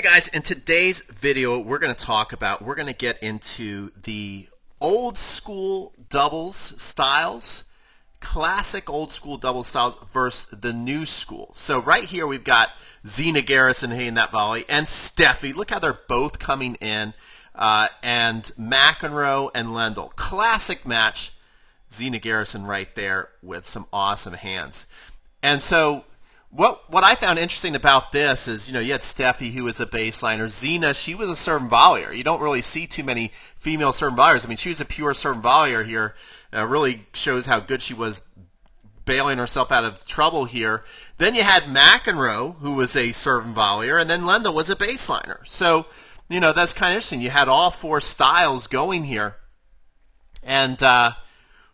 Guys, in today's video we're going to get into the old school doubles styles, classic old school doubles styles versus the new school. So right here we've got Zina Garrison hitting that volley and Steffi. Look how they're both coming in, and McEnroe and Lendl. Classic match. Zina Garrison right there with some awesome hands. And so what I found interesting about this is, you had Steffi, who was a baseliner. Zina, she was a serve and volleyer. You don't really see too many female serve and volleyers. I mean, she was a pure serve and volleyer here. Really shows how good she was bailing herself out of trouble here. Then you had McEnroe, who was a serve and volleyer, and then Lendl was a baseliner. So, that's kind of interesting. You had all four styles going here. And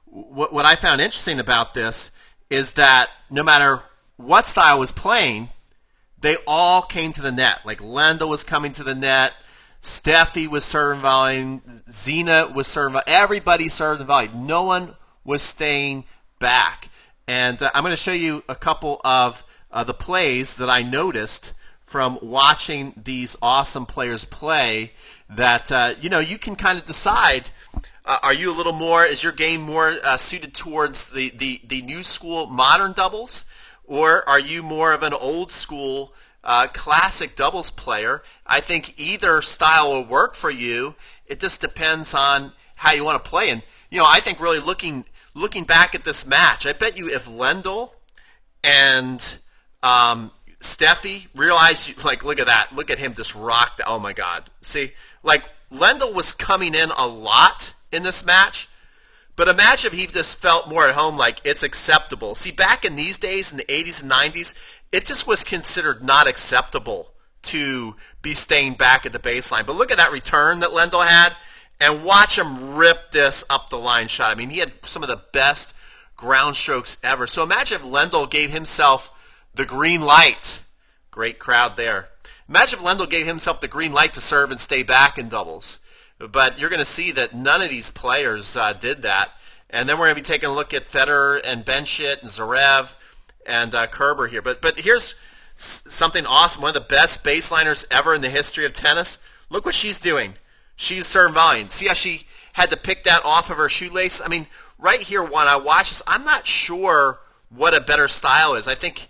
what I found interesting about this is that no matter what style was playing, they all came to the net. Like Lendl was coming to the net, Steffi was serving volleying, Zina was serving, everybody served and volleyed. No one was staying back. And I'm going to show you a couple of the plays that I noticed from watching these awesome players play that, you can kind of decide, are you a little more, is your game more suited towards the new school modern doubles? Or are you more of an old school classic doubles player? I think either style will work for you. It just depends on how you want to play. And I think really looking back at this match, I bet you if Lendl and Steffi realized, look at that, look at him just rock. Oh my God! See, Lendl was coming in a lot in this match. But imagine if he just felt more at home, like it's acceptable. See, back in these days, in the 80s and 90s, it just was considered not acceptable to be staying back at the baseline. But look at that return that Lendl had, and watch him rip this up the line shot. I mean, he had some of the best ground strokes ever. So imagine if Lendl gave himself the green light. Great crowd there. Imagine if Lendl gave himself the green light to serve and stay back in doubles. But you're going to see that none of these players did that. And then we're going to be taking a look at Federer and Benchit and Zverev and Kerber here. But here's something awesome. One of the best baseliners ever in the history of tennis. Look what she's doing. She's serving volleying. See how she had to pick that off of her shoelace? I mean, right here when I watch this, I'm not sure what a better style is. I think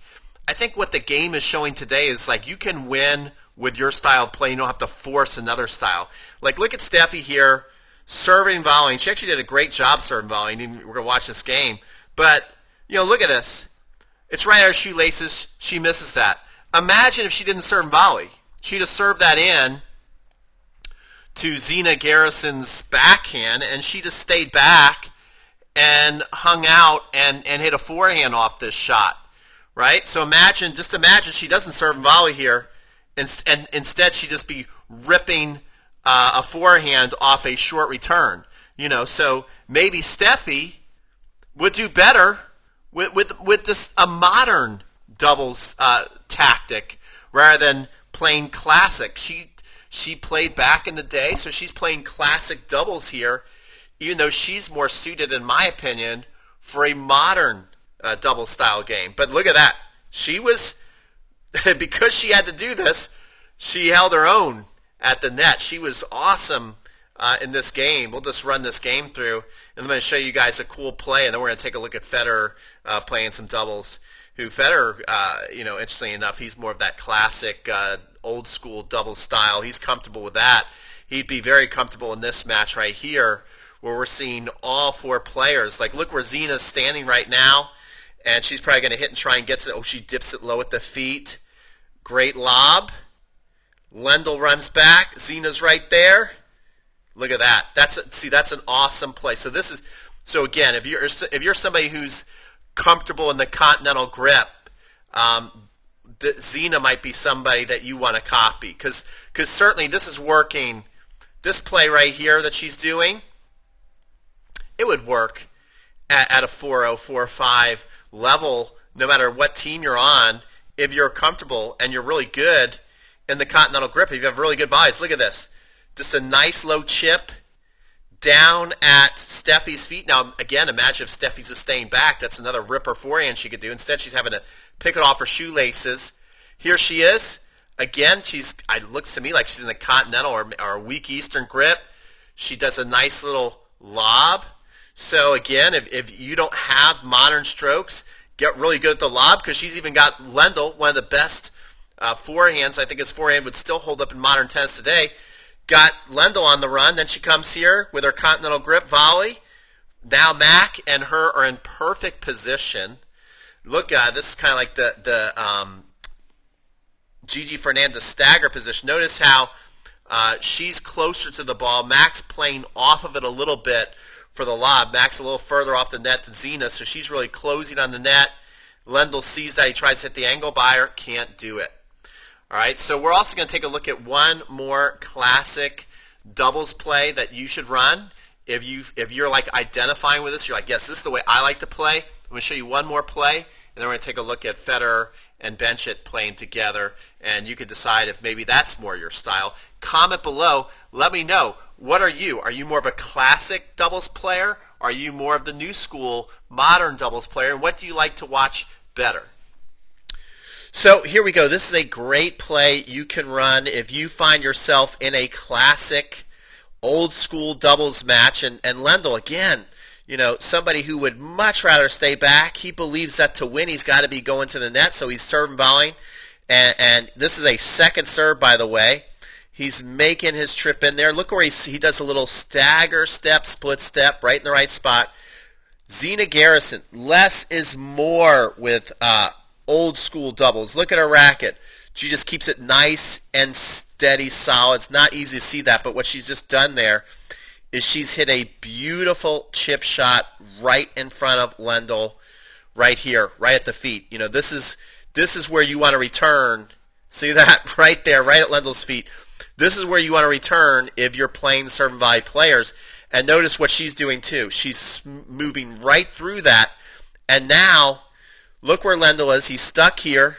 what the game is showing today is you can win with your style of play. You don't have to force another style. Look at Steffi here, serving, volleying. She actually did a great job serving, volleying. We're going to watch this game. But, look at this. It's right at her shoelaces. She misses that. Imagine if she didn't serve and volley. She'd have served that in to Zina Garrison's backhand, and she just stayed back and hung out and hit a forehand off this shot. Right? So imagine she doesn't serve and volley here. And instead, she'd just be ripping a forehand off a short return. So maybe Steffi would do better with this a modern doubles tactic rather than playing classic. She played back in the day, so she's playing classic doubles here, even though she's more suited, in my opinion, for a modern double style game. But look at that. She was... because she had to do this, she held her own at the net. She was awesome in this game. We'll just run this game through, and I'm going to show you guys a cool play, and then we're going to take a look at Federer playing some doubles. Federer, interestingly enough, he's more of that classic old school double style. He's comfortable with that. He'd be very comfortable in this match right here, where we're seeing all four players. Look where Zina's standing right now. And she's probably going to hit and try and get to the... Oh, she dips it low at the feet. Great lob. Lendl runs back. Zina's right there. Look at that. That's an awesome play. So again, if you're somebody who's comfortable in the continental grip, Zina might be somebody that you want to copy, because certainly this is working. This play right here that she's doing, it would work at a 4-0, 4-5 level, no matter what team you're on, if you're comfortable and you're really good in the continental grip, if you have really good volleys. Look at this. Just a nice low chip down at Steffi's feet. Now, again, imagine if Steffi's just staying back. That's another ripper forehand she could do. Instead, she's having to pick it off her shoelaces. Here she is. again, it looks to me like she's in a continental or a weak Eastern grip. She does a nice little lob. So again, if you don't have modern strokes, get really good at the lob, because she's even got Lendl, one of the best forehands. I think his forehand would still hold up in modern tennis today. Got Lendl on the run. Then she comes here with her continental grip volley. Now Mac and her are in perfect position. Look, this is kind of like the Gigi Fernandez stagger position. Notice how she's closer to the ball. Mac's playing off of it a little bit for the lob. Mac's a little further off the net than Zina, so she's really closing on the net. Lendl sees that. He tries to hit the angle by her. Can't do it. All right, so we're also going to take a look at one more classic doubles play that you should run. If you're like identifying with this, you're like, yes, this is the way I like to play. I'm going to show you one more play, and then we're going to take a look at Federer and Bencic playing together, and you can decide if maybe that's more your style. Comment below. Let me know. What are you? Are you more of a classic doubles player? Are you more of the new school modern doubles player? And what do you like to watch better? So here we go. This is a great play you can run if you find yourself in a classic old school doubles match. And Lendl, again, somebody who would much rather stay back. He believes that to win, he's got to be going to the net, so he's serving volleying. And this is a second serve, by the way. He's making his trip in there. Look where he does a little stagger step, split step, right in the right spot. Zina Garrison, less is more with old school doubles. Look at her racket. She just keeps it nice and steady, solid. It's not easy to see that, but what she's just done there is she's hit a beautiful chip shot right in front of Lendl, right here, right at the feet. This is where you want to return. See that right there, right at Lendl's feet. This is where you want to return if you're playing serve and volley players. And notice what she's doing too. She's moving right through that. And now, look where Lendl is. He's stuck here.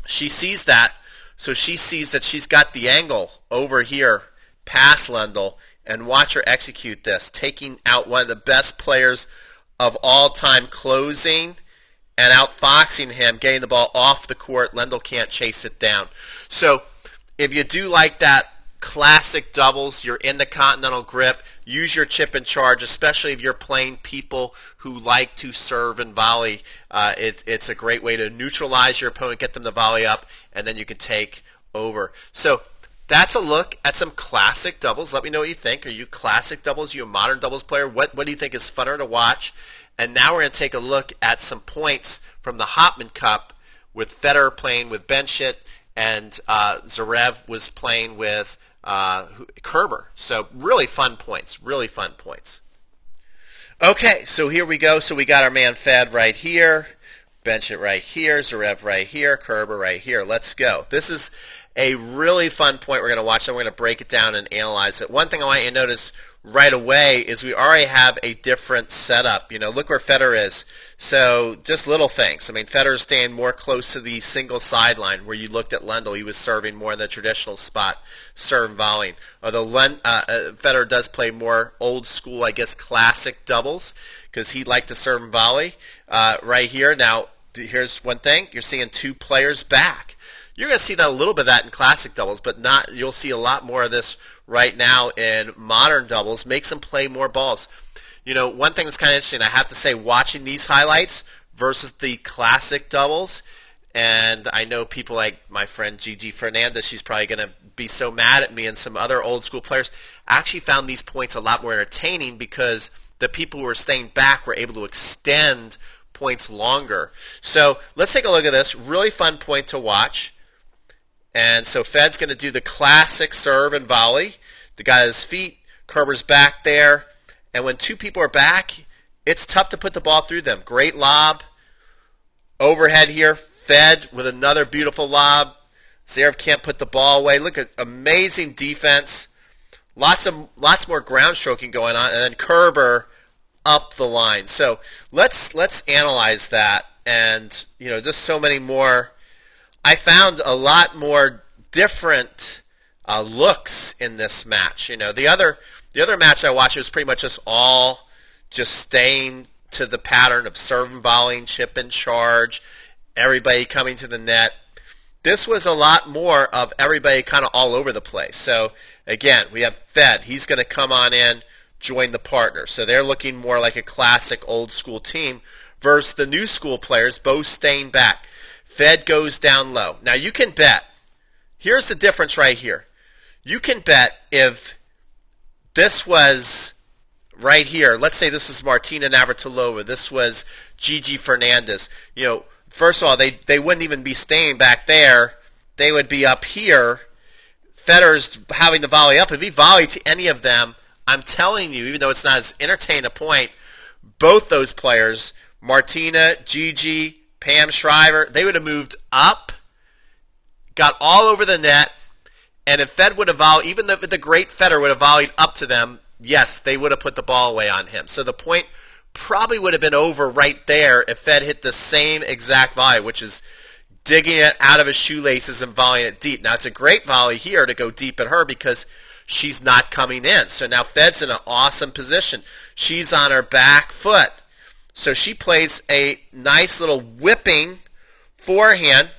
She sees that. So she sees that she's got the angle over here past Lendl. And watch her execute this, taking out one of the best players of all time, closing and outfoxing him, getting the ball off the court. Lendl can't chase it down. So if you do like that classic doubles, you're in the continental grip, use your chip and charge, especially if you're playing people who like to serve and volley. It's a great way to neutralize your opponent, get them to volley up, and then you can take over. So that's a look at some classic doubles. Let me know what you think. Are you classic doubles? Are you a modern doubles player? What do you think is funner to watch? And now we're going to take a look at some points from the Hopman Cup with Federer playing with Bencic, and Zverev was playing with Kerber. So really fun points, really fun points. Okay, so here we go. So we got our man Fed right here, Bencic right here, Zverev right here, Kerber right here. Let's go. This is a really fun point we're going to watch, and we're going to break it down and analyze it. One thing I want you to notice right away is we already have a different setup. Look where Federer is. So just little things. I mean, Federer's staying more close to the single sideline where you looked at Lendl. He was serving more in the traditional spot, serving volleying. Although Federer does play more old school, I guess, classic doubles because he'd like to serve and volley right here. Now, here's one thing. You're seeing two players back. You're going to see that a little bit of that in classic doubles, but not. You'll see a lot more of this right now in modern doubles. Makes them play more balls. One thing that's kind of interesting, I have to say, watching these highlights versus the classic doubles, and I know people like my friend Gigi Fernandez, she's probably going to be so mad at me, and some other old school players, I actually found these points a lot more entertaining because the people who were staying back were able to extend points longer. So let's take a look at this. Really fun point to watch. And so Fed's going to do the classic serve and volley. The guy at his feet, Kerber's back there. And when two people are back, it's tough to put the ball through them. Great lob. Overhead here. Fed with another beautiful lob. Zverev can't put the ball away. Look at amazing defense. Lots more ground stroking going on. And then Kerber up the line. So let's analyze that. And, just so many more. I found a lot more different looks in this match. The other match I watched was pretty much just staying to the pattern of serve and volleying, chip and charge, everybody coming to the net. This was a lot more of everybody kind of all over the place. So again, we have Fed. He's going to come on in, join the partner. So they're looking more like a classic old school team versus the new school players, both staying back. Fed goes down low. Now you can bet. Here's the difference right here. You can bet if this was right here, let's say this was Martina Navratilova, this was Gigi Fernandez. First of all, they wouldn't even be staying back there. They would be up here. Federer's having the volley up. If he volleyed to any of them, I'm telling you, even though it's not as entertaining a point, both those players, Martina, Gigi, Pam Shriver, they would have moved up, got all over the net, and if Fed would have volleyed, even if the great Federer would have volleyed up to them, yes, they would have put the ball away on him. So the point probably would have been over right there if Fed hit the same exact volley, which is digging it out of his shoelaces and volleying it deep. Now, it's a great volley here to go deep at her because she's not coming in. So now Fed's in an awesome position. She's on her back foot. So she plays a nice little whipping forehand.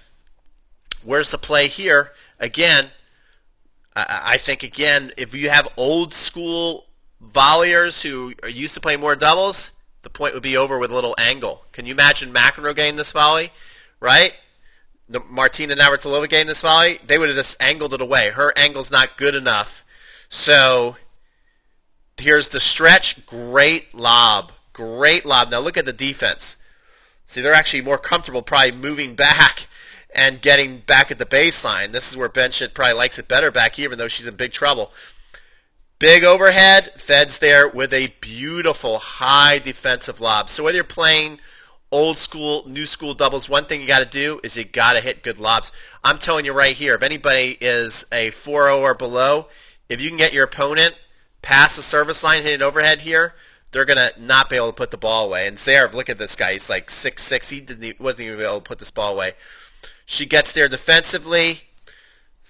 Where's the play here? Again, I think, again, if you have old school volleyers who are used to playing more doubles, the point would be over with a little angle. Can you imagine McEnroe getting this volley, right? Martina Navratilova getting this volley? They would have just angled it away. Her angle's not good enough. So here's the stretch. Great lob. Great lob. Now look at the defense. See, they're actually more comfortable probably moving back and getting back at the baseline. This is where Benchit probably likes it better back here, even though she's in big trouble. Big overhead. Fed's there with a beautiful high defensive lob. So whether you're playing old school, new school doubles, one thing you got to do is you got to hit good lobs. I'm telling you right here, if anybody is a 4-0 or below, if you can get your opponent past the service line, hitting overhead here, they're going to not be able to put the ball away. And Zverev, look at this guy. He's like 6'6". He wasn't even able to put this ball away. She gets there defensively.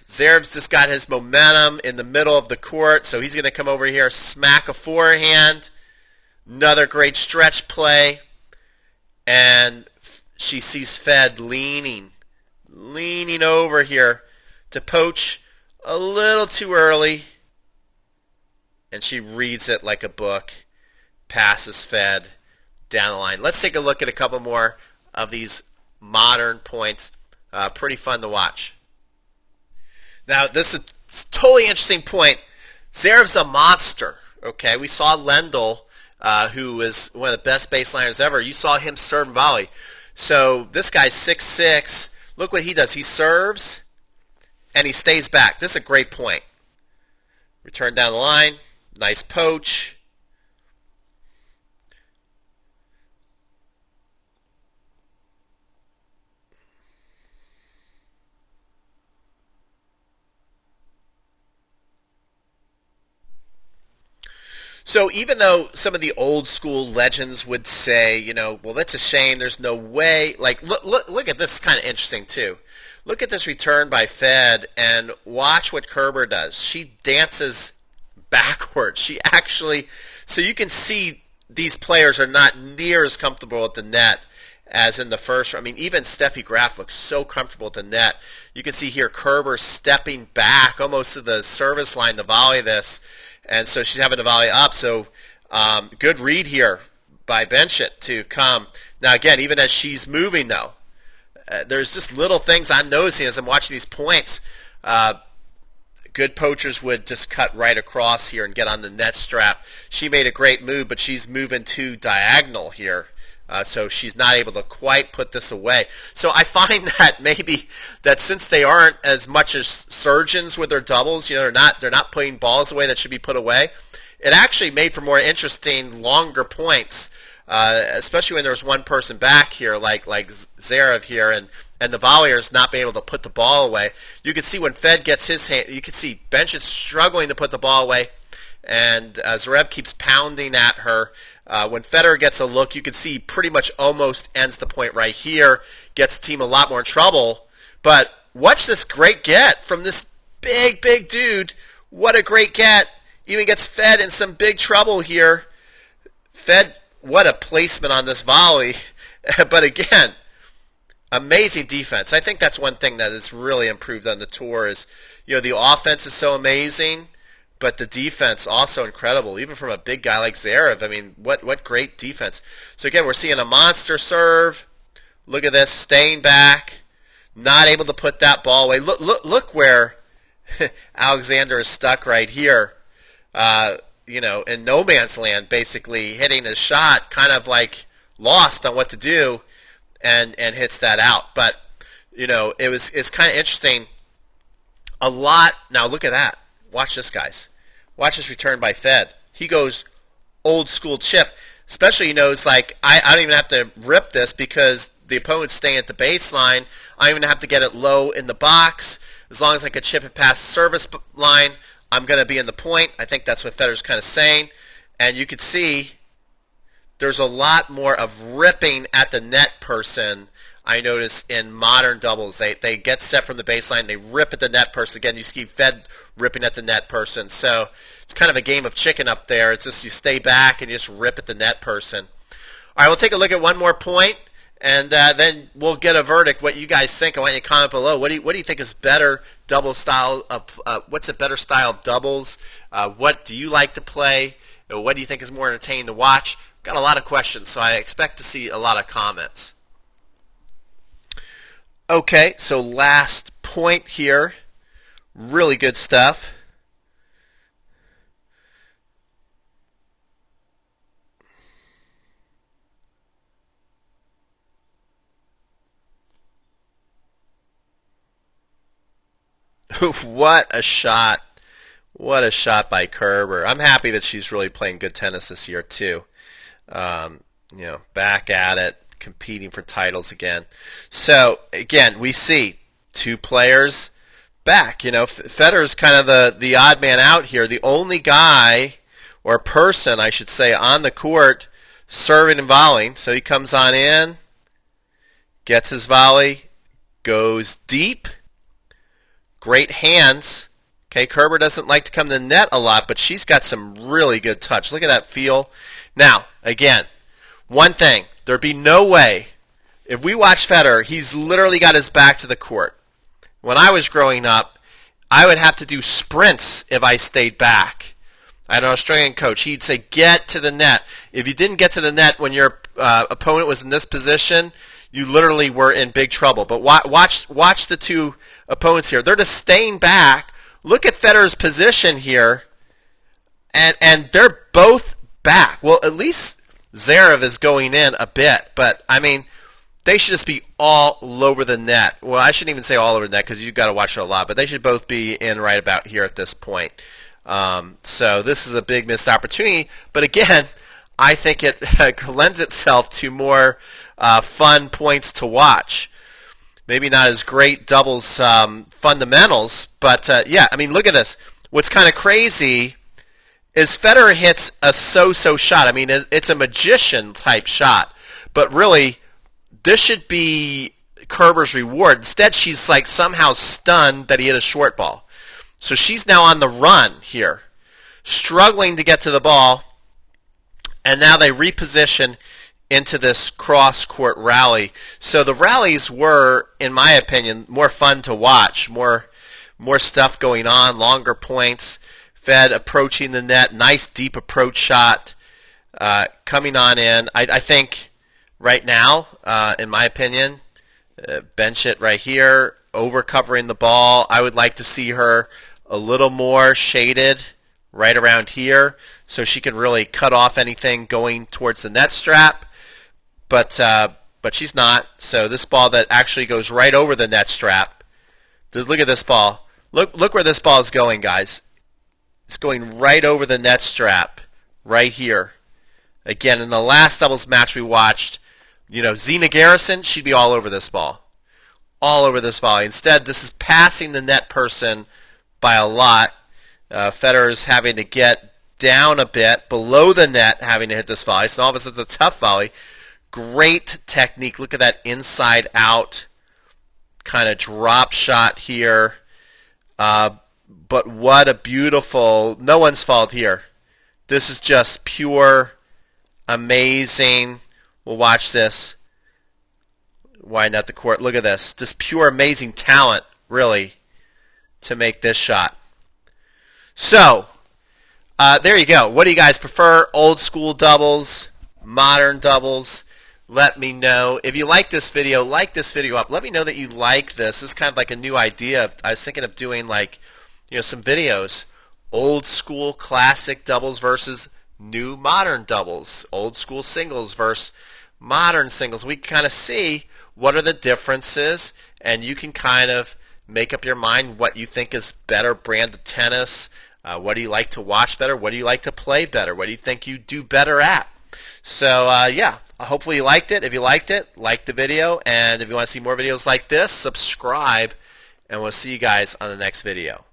Zverev's just got his momentum in the middle of the court, so he's going to come over here, smack a forehand. Another great stretch play. And she sees Fed leaning over here to poach a little too early. And she reads it like a book, passes Fed down the line. Let's take a look at a couple more of these modern points. Pretty fun to watch. Now, this is a totally interesting point. Zverev's a monster. Okay, we saw Lendl, who is one of the best baseliners ever. You saw him serve and volley. So this guy's 6'6". Look what he does. He serves, and he stays back. This is a great point. Return down the line. Nice poach. So even though some of the old school legends would say, well, that's a shame, there's no way. Like, look at this. It's kind of interesting, too. Look at this return by Fed, and watch what Kerber does. She dances backwards. She actually, so you can see these players are not near as comfortable at the net as in the first. I mean, even Steffi Graf looks so comfortable at the net. You can see here Kerber stepping back almost to the service line to volley this. And so she's having to volley up. So good read here by Benchit to come. Now, again, even as she's moving, though, there's just little things I'm noticing as I'm watching these points. Good poachers would just cut right across here and get on the net strap. She made a great move, but she's moving too diagonal here. So she's not able to quite put this away. So I find that maybe that since they aren't as much as surgeons with their doubles, they're not putting balls away that should be put away. It actually made for more interesting, longer points, especially when there's one person back here, like Zverev here, and the volleyers not being able to put the ball away. You can see when Fed gets his hand, you can see Bench is struggling to put the ball away, and Zverev keeps pounding at her. When Federer gets a look, you can see pretty much almost ends the point right here, gets the team a lot more in trouble. But watch this great get from this big, big dude. What a great get. Even gets Fed in some big trouble here. Fed, what a placement on this volley. But again, Amazing defense. I think that's one thing that has really improved on the tour is, the offense is so amazing, but the defense also incredible, even from a big guy like Zverev. I mean, what great defense. So again, we're seeing a monster serve. Look at this, staying back, not able to put that ball away. Look where Alexander is stuck right here. In no man's land, basically hitting his shot, kind of like lost on what to do, and hits that out. But it's kind of interesting. A lot. Now look at that. Watch this, guys. Watch this return by Fed. He goes old school chip. Especially, it's like I don't even have to rip this because the opponent's staying at the baseline. I don't even have to get it low in the box. As long as I can chip it past the service line, I'm going to be in the point. I think that's what Federer's kind of saying. And you can see there's a lot more of ripping at the net person, I notice, in modern doubles. They get set from the baseline. They rip at the net person. Again, you see Fed ripping at the net person. So it's kind of a game of chicken up there. It's just you stay back and you just rip at the net person. All right, we'll take a look at one more point, and then we'll get a verdict. What you guys think? I want you to comment below. What do you think is better double style of? What's a better style of doubles? What do you like to play? What do you think is more entertaining to watch? Got a lot of questions, so I expect to see a lot of comments. Okay, so last point here. Really good stuff. What a shot. What a shot by Kerber. I'm happy that she's really playing good tennis this year, too. Back at it, competing for titles again. So, again, we see two players back. Federer's kind of the odd man out here. The only guy, or person, I should say, on the court serving and volleying. So he comes on in, gets his volley, goes deep. Great hands. Okay, Kerber doesn't like to come to the net a lot, but she's got some really good touch. Look at that feel. Now, again, one thing. There'd be no way. If we watch Federer, he's literally got his back to the court. When I was growing up, I would have to do sprints if I stayed back. I had an Australian coach. He'd say, get to the net. If you didn't get to the net when your opponent was in this position, you literally were in big trouble. But watch the two opponents here. They're just staying back. Look at Federer's position here, and they're both back. Well, at least Zverev is going in a bit, but I mean, they should just be all over the net. Well, I shouldn't even say all over the net because you've got to watch it a lot, but they should both be in right about here at this point. So this is a big missed opportunity, but again, I think it lends itself to more fun points to watch. Maybe not as great doubles fundamentals, but yeah, I mean, look at this. What's kind of crazy is Federer hits a so-so shot. I mean, it's a magician-type shot, but really, this should be Kerber's reward. Instead, she's like somehow stunned that he hit a short ball. So she's now on the run here, struggling to get to the ball, and now they reposition into this cross-court rally. So the rallies were, in my opinion, more fun to watch, more stuff going on, longer points, Fed approaching the net, nice deep approach shot coming on in. I think right now, in my opinion, bench it right here, over covering the ball. I would like to see her a little more shaded right around here so she can really cut off anything going towards the net strap. But she's not. So this ball that actually goes right over the net strap. Look at this ball. Look where this ball is going, guys. It's going right over the net strap, right here. Again, in the last doubles match we watched, Zina Garrison, she'd be all over this ball. All over this volley. Instead, this is passing the net person by a lot. Federer's having to get down a bit, below the net, having to hit this volley. So all of a sudden, it's a tough volley. Great technique. Look at that inside out kind of drop shot here. But what a beautiful, no one's fault here. This is just pure amazing. We'll watch this. widen out the court. Look at this. Just pure amazing talent, really, to make this shot. So, there you go. What do you guys prefer? Old school doubles, modern doubles? Let me know. If you like this video up. Let me know that you like this. This is kind of like a new idea. I was thinking of doing like, some videos. Old school classic doubles versus new modern doubles. Old school singles versus modern singles. We kind of see what are the differences, and you can kind of make up your mind what you think is better brand of tennis. What do you like to watch better? What do you like to play better? What do you think you do better at? So, yeah, hopefully you liked it. If you liked it, like the video. And if you want to see more videos like this, subscribe. And we'll see you guys on the next video.